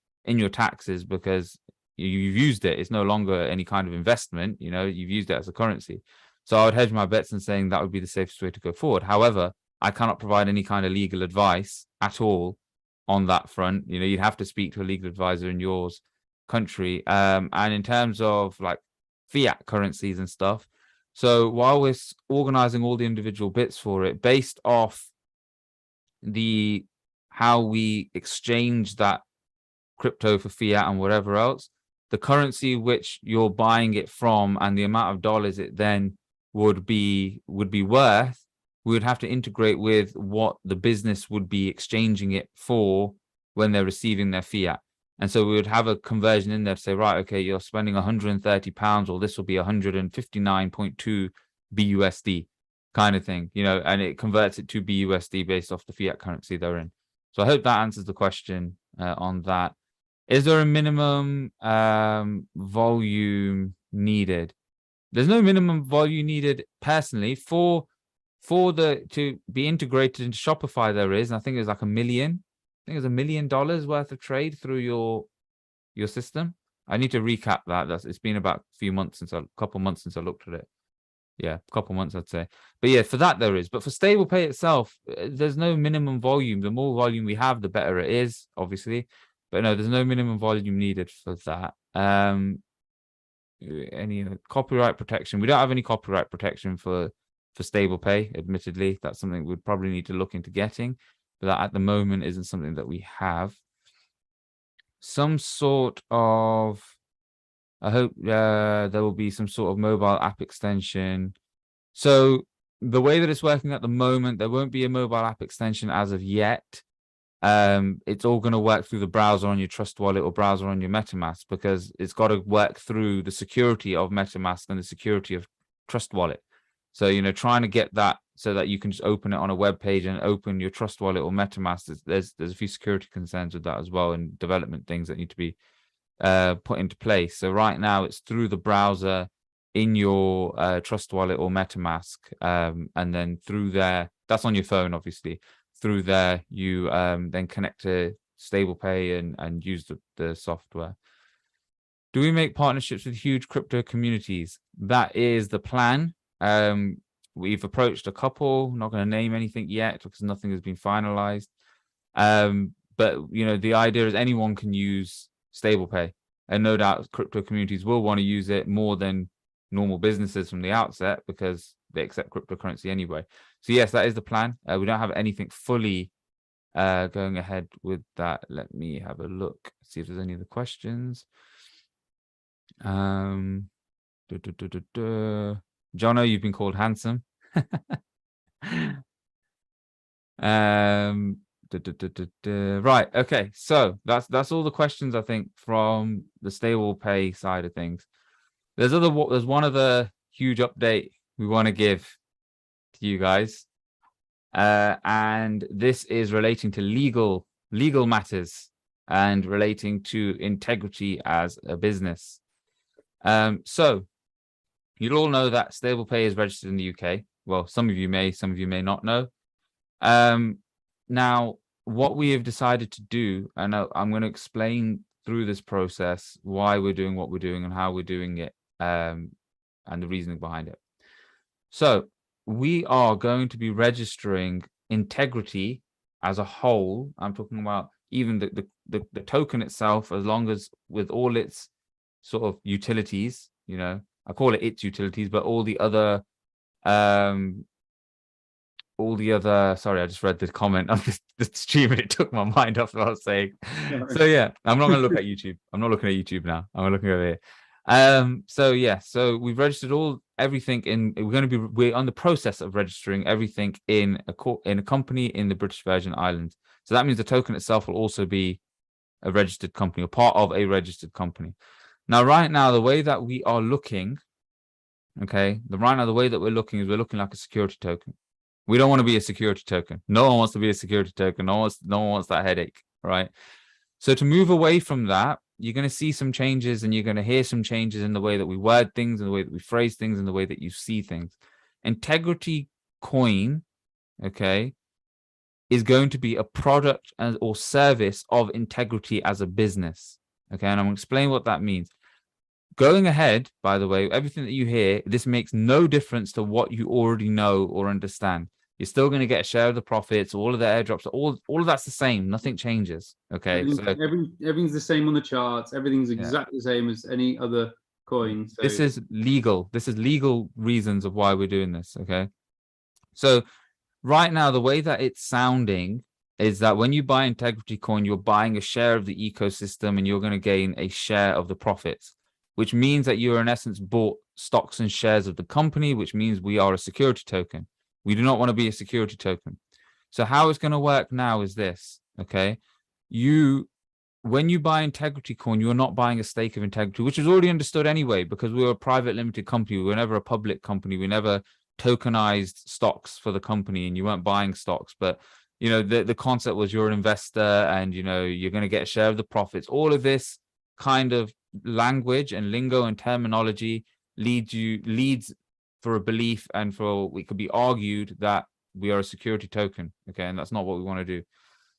taxes, because you've used it. It's no longer any kind of investment, you've used it as a currency. So I would hedge my bets in saying that would be the safest way to go forward. However, I cannot provide any kind of legal advice at all on that front. You'd have to speak to a legal advisor in yours country. And in terms of like fiat currencies and stuff. So while we're organizing all the individual bits for it, based off how we exchange that crypto for fiat and whatever else, the currency which you're buying it from and the amount of dollars it then would be worth, we would have to integrate with what the business would be exchanging it for when they're receiving their fiat. And so we would have a conversion in there to say, right, okay, you're spending 130 pounds, or this will be 159.2 BUSD kind of thing, and it converts it to BUSD based off the fiat currency they're in. So I hope that answers the question on that. Is there a minimum volume needed? There's no minimum volume needed personally for to be integrated into Shopify. There is, and I think it's like $1 million. I think it's $1 million worth of trade through your system. I need to recap that. It's been about a couple months since I looked at it. Yeah, a couple months, I'd say. But yeah, for that there is. But for StablePay itself, there's no minimum volume. The more volume we have, the better it is, obviously. But no, there's no minimum volume needed for that. Any copyright protection? We don't have any copyright protection for StablePay, admittedly. That's something we'd probably need to look into getting. But that at the moment isn't something that we have. Some sort of... I hope there will be some sort of mobile app extension. So the way that it's working at the moment, there won't be a mobile app extension as of yet. It's all going to work through the browser on your Trust Wallet or browser on your MetaMask, because it's got to work through the security of MetaMask and the security of Trust Wallet. So, trying to get that so that you can just open it on a web page and open your Trust Wallet or MetaMask, there's a few security concerns with that as well, and development things that need to be put into place. So right now it's through the browser in your Trust Wallet or MetaMask, and then through there, that's on your phone, obviously. Through there, you then connect to StablePay and use the software. Do we make partnerships with huge crypto communities? That is the plan. We've approached a couple. I'm not going to name anything yet because nothing has been finalized. But the idea is anyone can use StablePay, and no doubt crypto communities will want to use it more than normal businesses from the outset, because they accept cryptocurrency anyway. So yes, that is the plan. We don't have anything fully going ahead with that. Let me have a look, see if there's any other questions. Jono, you've been called handsome. Right, okay, so that's all the questions I think from the StablePay side of things. There's one other huge update we want to give to you guys, and this is relating to legal matters and relating to integrity as a business. So you'll all know that StablePay is registered in the UK. Well, some of you may not know. Now, what we have decided to do, and I'm going to explain through this process why we're doing what we're doing and how we're doing it, and the reasoning behind it. So we are going to be registering integrity as a whole. I'm talking about even the token itself, as long as with all its sort of utilities, I call it its utilities, but all the other sorry, I just read the comment on the stream and it took my mind off what I was saying. So yeah, I'm not going to look at YouTube. I'm not looking at YouTube now. I'm looking over here. So yeah, so we've registered everything we're on the process of registering everything in a company in the British Virgin Islands. So that means the token itself will also be a registered company or part of a registered company. Now, right now, the way that we are looking, okay, the way that we're looking is we're looking like a security token. We don't want to be a security token. No one wants to be a security token. No one wants that headache, right? So to move away from that, you're going to see some changes, and you're going to hear some changes in the way that we word things, and the way that we phrase things, and the way that you see things. Integrity Coin, okay, is going to be a product or service of integrity as a business, okay? And I'm going to explain what that means. Going ahead, by the way, everything that you hear, this makes no difference to what you already know or understand. You're still going to get a share of the profits, all of the airdrops, all of that's the same. Nothing changes. Okay. Everything's the same on the charts. Everything's exactly the same as any other coin. So This is legal. This is legal reasons of why we're doing this. Okay. So right now, the way that it's sounding is that when you buy Integrity Coin, you're buying a share of the ecosystem and you're going to gain a share of the profits, which means that you're in essence bought stocks and shares of the company, which means we are a security token. We do not want to be a security token. So how it's going to work now is this. Okay. When you buy Integrity Coin, you're not buying a stake of Integrity, which is already understood anyway, because we were a private limited company. We were never a public company. We never tokenized stocks for the company, and you weren't buying stocks. But, you know, the concept was you're an investor and, you know, you're going to get a share of the profits. All of this kind of language and lingo and terminology leads for a belief, and for, it could be argued that we are a security token. Okay. And that's not what we want to do.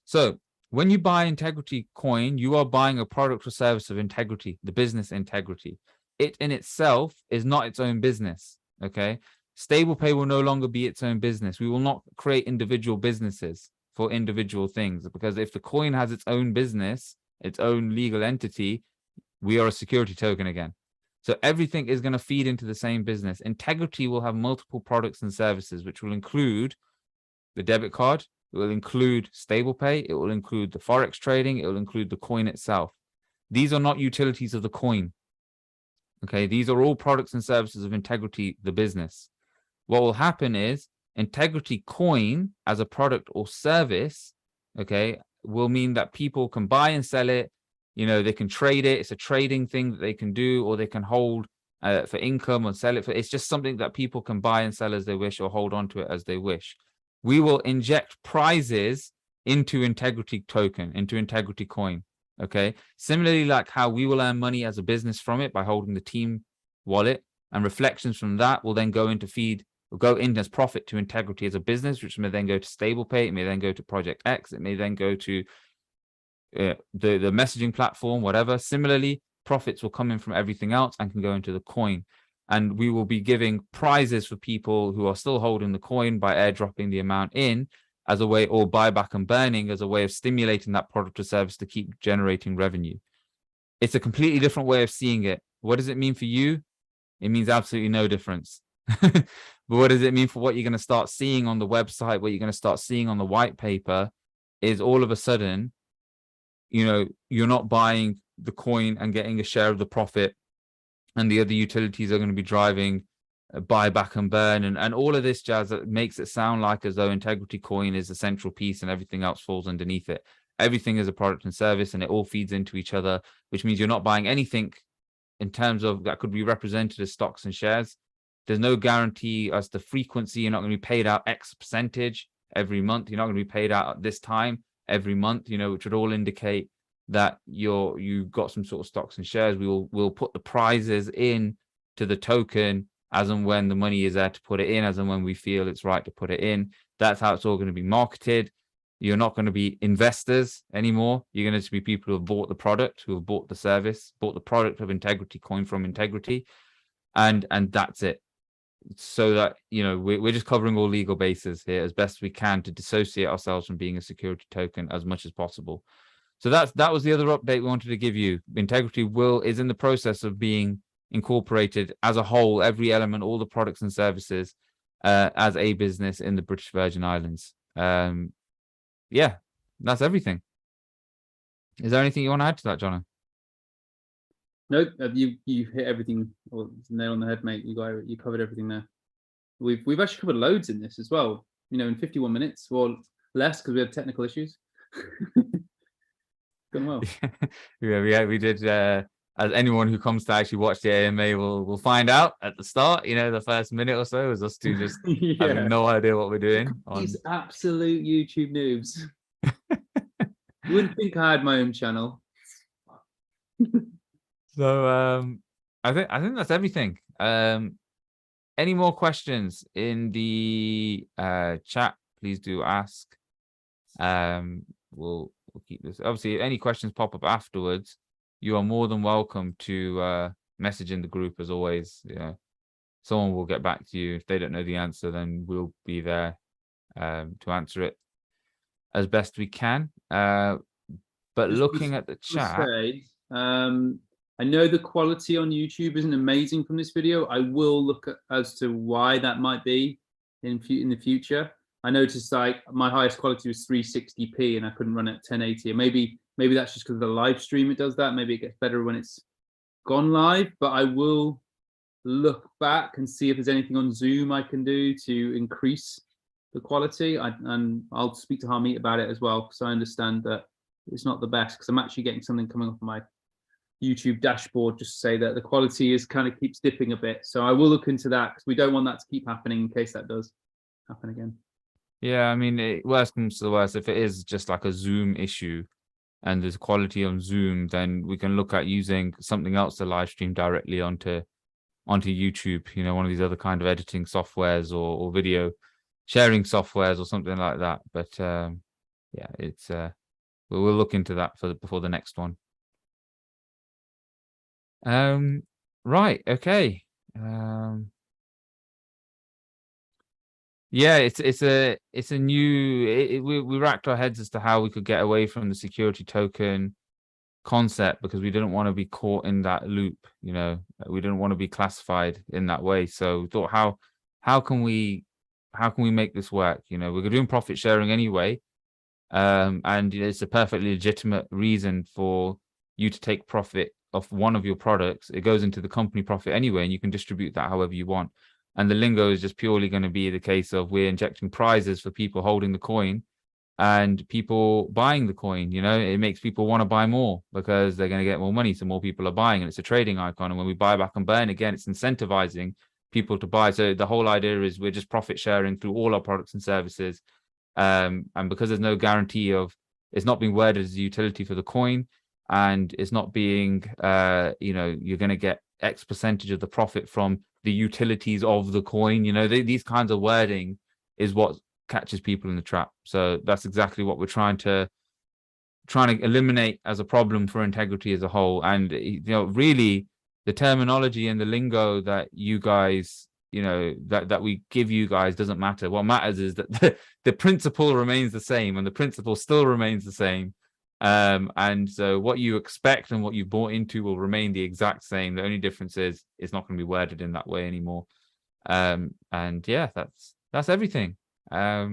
So when you buy Integrity Coin, you are buying a product or service of Integrity, the business Integrity. It in itself is not its own business. Okay. StablePay will no longer be its own business. We will not create individual businesses for individual things, because if the coin has its own business, its own legal entity, we are a security token again. So everything is going to feed into the same business. Integrity will have multiple products and services, which will include the debit card. It will include StablePay. It will include the Forex trading. It will include the coin itself. These are not utilities of the coin. Okay, these are all products and services of Integrity, the business. What will happen is Integrity Coin as a product or service, okay, will mean that people can buy and sell it. You know, they can trade it. It's a trading thing that they can do, or they can hold for income or sell it for. It's just something that people can buy and sell as they wish, or hold on to it as they wish. We will inject prizes into Integrity token, into Integrity Coin. Okay. Similarly, like how we will earn money as a business from it by holding the team wallet, and reflections from that will then go into go in as profit to Integrity as a business, which may then go to StablePay. It may then go to Project X. It may then go to the messaging platform, whatever. Similarly, profits will come in from everything else and can go into the coin. And we will be giving prizes for people who are still holding the coin by airdropping the amount in as a way, or buyback and burning as a way of stimulating that product or service to keep generating revenue. It's a completely different way of seeing it. What does it mean for you? It means absolutely no difference. But what does it mean for what you're going to start seeing on the website, what you're going to start seeing on the white paper, is all of a sudden, you know, you're not buying the coin and getting a share of the profit, and the other utilities are going to be driving buyback and burn and all of this jazz that makes it sound like as though Integrity Coin is a central piece and everything else falls underneath it. Everything is a product and service, and it all feeds into each other, which means you're not buying anything in terms of that could be represented as stocks and shares. There's no guarantee as to frequency. You're not going to be paid out X percentage every month. You're not going to be paid out at this time every month, you know, which would all indicate that you've got some sort of stocks and shares. We'll put the prizes in to the token as and when the money is there to put it in, as and when we feel it's right to put it in. That's how it's all going to be marketed. You're not going to be investors anymore. You're going to be people who have bought the product, who have bought the service, bought the product of Integrity Coin from Integrity, and that's it. So that, you know, we're just covering all legal bases here as best we can to dissociate ourselves from being a security token as much as possible. So that was the other update we wanted to give you. Integrity is in the process of being incorporated as a whole, every element, all the products and services, as a business in the British Virgin Islands. Yeah, that's everything. Is there anything you want to add to that, John? Nope, you hit everything, or nail on the head, mate. You covered everything there. We've actually covered loads in this as well. You know, in 51 minutes or less, because we had technical issues. Going well. Yeah, we did. As anyone who comes to actually watch the AMA will find out at the start, you know, the first minute or so is us two just having no idea what we're doing. These absolute YouTube noobs. You wouldn't think I had my own channel. So I think that's everything. Any more questions in the chat? Please do ask. We'll keep this. Obviously, if any questions pop up afterwards, you are more than welcome to message in the group as always. Yeah, someone will get back to you. If they don't know the answer, then we'll be there to answer it as best we can. But just looking at the chat, I know the quality on YouTube isn't amazing from this video. I will look at as to why that might be in the future. I noticed like my highest quality was 360p and I couldn't run it at 1080. And maybe that's just because of the live stream it does that. Maybe it gets better when it's gone live, but I will look back and see if there's anything on Zoom I can do to increase the quality. And I'll speak to Harmeet about it as well, because I understand that it's not the best, because I'm actually getting something coming off my YouTube dashboard just to say that the quality is kind of keeps dipping a bit. So I will look into that, because we don't want that to keep happening in case that does happen again. Yeah, I mean, worst comes to the worst, if it is just like a Zoom issue and there's quality on Zoom, then we can look at using something else to live stream directly onto YouTube, you know, one of these other kind of editing softwares or video sharing softwares or something like that. But yeah, it's we'll look into that before the next one. Right, okay. Yeah, it's a new. We racked our heads as to how we could get away from the security token concept, because we didn't want to be caught in that loop. You know, we didn't want to be classified in that way. So we thought, how can we make this work? You know, we're doing profit sharing anyway, and it's a perfectly legitimate reason for you to take profit of one of your products. It goes into the company profit anyway, and you can distribute that however you want. And the lingo is just purely going to be the case of we're injecting prizes for people holding the coin and people buying the coin. You know, it makes people want to buy more because they're going to get more money. So more people are buying, and it's a trading icon. And when we buy back and burn again, it's incentivizing people to buy. So the whole idea is we're just profit sharing through all our products and services. And because there's no guarantee of it's not being worded as a utility for the coin, and it's not being, you know, you're going to get X percentage of the profit from the utilities of the coin. You know, these kinds of wording is what catches people in the trap. So that's exactly what we're trying to eliminate as a problem for integrity as a whole. And, you know, really the terminology and the lingo that you guys, you know, that we give you guys doesn't matter. What matters is that the principle remains the same, and the principle still remains the same. And so what you expect and what you bought into will remain the exact same. The only difference is it's not going to be worded in that way anymore. And yeah, that's everything. Yeah,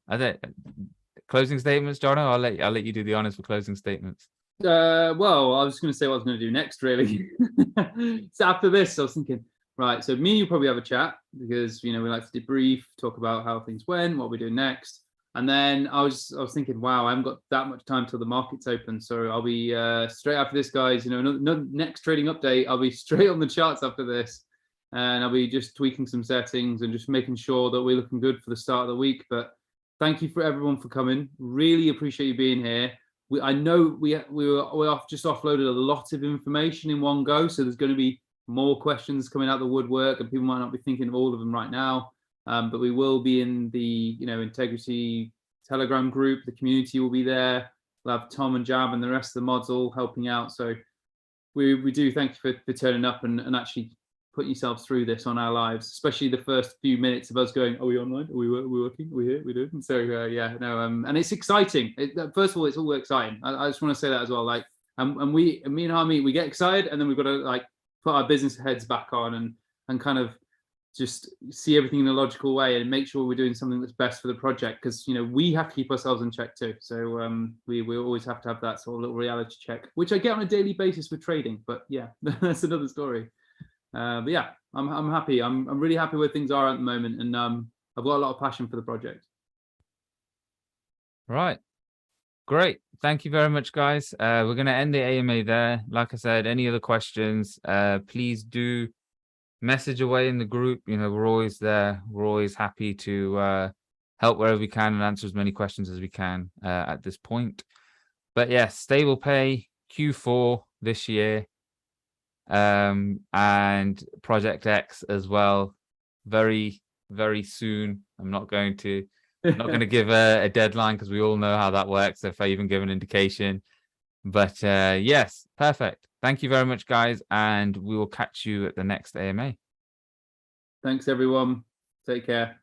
I think closing statements, Jono. I'll let you do the honors for closing statements. Well, I was going to say what I was going to do next, really. So after this, I was thinking, right, so me and you probably have a chat, because, you know, we like to debrief, talk about how things went, what we're doing next. And then I was thinking, wow, I haven't got that much time till the market's open. So I'll be straight after this, guys, you know, no next trading update. I'll be straight on the charts after this. And I'll be just tweaking some settings and just making sure that we're looking good for the start of the week. But thank you for everyone for coming. Really appreciate you being here. I know we just offloaded a lot of information in one go. So there's going to be more questions coming out the woodwork, and people might not be thinking of all of them right now. But we will be in the, you know, Integrity Telegram group. The community will be there. We'll have Tom and Jab and the rest of the mods all helping out. So we do thank you for turning up and actually putting yourselves through this on our lives, especially the first few minutes of us going, are we online? Are we working? Are we here? We do. And so yeah, no, and it's exciting. First of all, it's all exciting. I just want to say that as well. Like, and me and Harmeet, we get excited, and then we've got to like put our business heads back on and kind of just see everything in a logical way and make sure we're doing something that's best for the project, because, you know, we have to keep ourselves in check too. So we always have to have that sort of little reality check, which I get on a daily basis with trading. But yeah, that's another story. But yeah, I'm happy. I'm really happy where things are at the moment, and I've got a lot of passion for the project. Right. Great. Thank you very much, guys. We're going to end the AMA there. Like I said, any other questions, please do message away in the group. You know, we're always there. We're always happy to help wherever we can and answer as many questions as we can at this point. But yes, StablePay Q4 this year, and Project X as well, very, very soon. I'm not going to give a deadline, because we all know how that works, if I even give an indication. But yes, perfect. Thank you very much, guys, and we will catch you at the next AMA. Thanks, everyone. Take care.